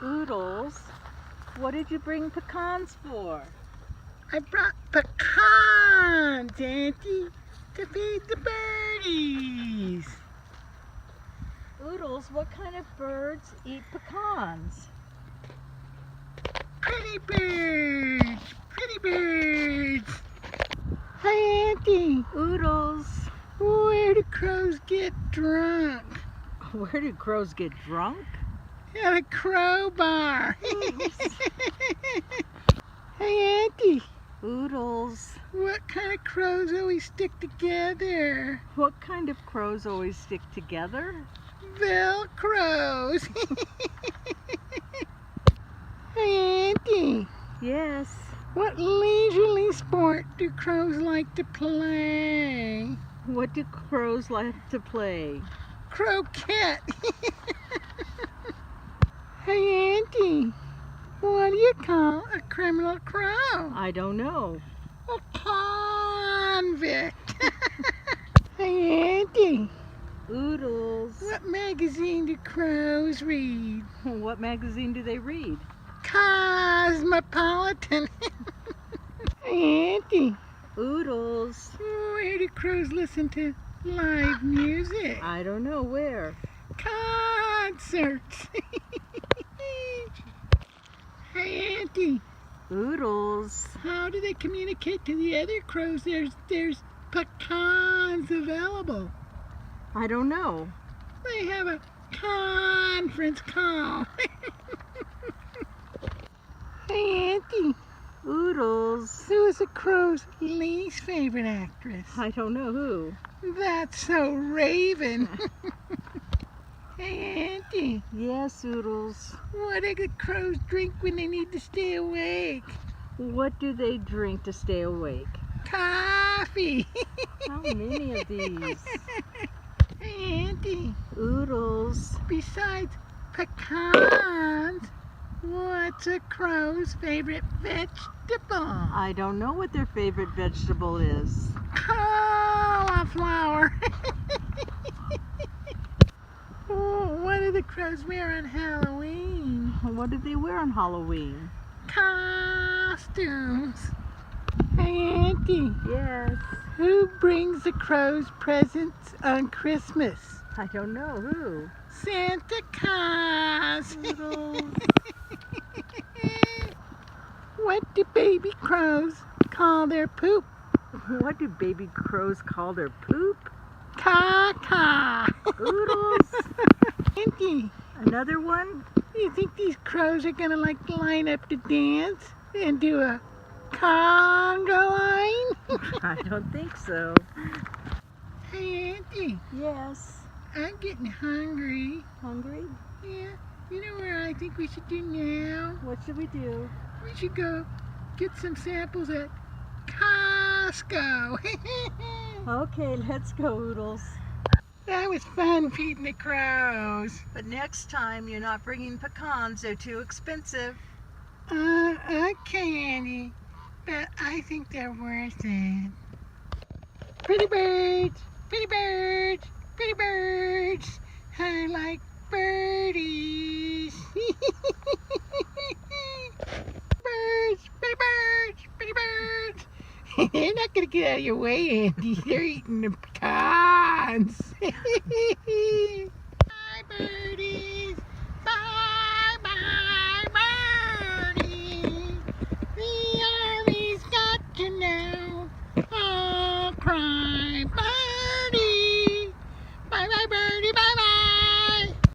Oodles, what did you bring pecans for? I brought pecans, Auntie, to feed the birdies. Oodles, what kind of birds eat pecans? Pretty birds, pretty birds. Hi, Auntie. Oodles, Where do crows get drunk? where do crows get drunk? At a crow bar. Hey, Auntie. Oodles, What kind of crows always stick together? what kind of crows always stick together? Velcros. Hey, Auntie. Yes. What leisurely sport do crows like to play? What do crows like to play? Croquet. Hey, Auntie. What do you call a criminal crow? I don't know. A convict. Hey, Auntie. Oodles, What magazine do crows read? what magazine do they read? Cosmopolitan. Hey, Auntie. Oodles, Where do crows listen to live music? I don't know where. Concerts. Hey, Auntie. Oodles, How do they communicate to the other crows there's pecans available? I don't know. They have a conference call. Hey, Auntie. Oodles, Who is a crow's least favorite actress? I don't know who. That's so Raven. Hey, Auntie. Yes, Oodles. What do the crows drink when they need to stay awake? What do they drink to stay awake? Coffee. How many of these? Hey, Auntie. Oodles, Besides pecans, what's a crow's favorite vegetable? I don't know what their favorite vegetable is. Cauliflower. Oh, what do the crows wear on Halloween? What do they wear on Halloween? Costumes. Hey, Auntie. Yes. Who brings the crows presents on Christmas? I don't know who. Santa Claus. Oodles, What do baby crows call their poop? what do baby crows call their poop? Caca. Oodles, Auntie, another one? do you think these crows are gonna line up to dance and do a conga line? I don't think so. Hey, Auntie, Yes. I'm getting hungry. Hungry? Yeah, you know where I think we should do now? What should we do? We should go get some samples at Costco. Okay, let's go, Oodles. That was fun feeding the crows. But next time, you're not bringing pecans. They're too expensive. Okay, Annie, but I think they're worth it. Pretty birds, pretty birds, pretty birds. I like birdies. Birds, pretty birds, pretty birds. They're not gonna get out of your way, Andy. They're eating the pecans. Bye, birdies. Bye, bye, birdies. The army's got to know all crime.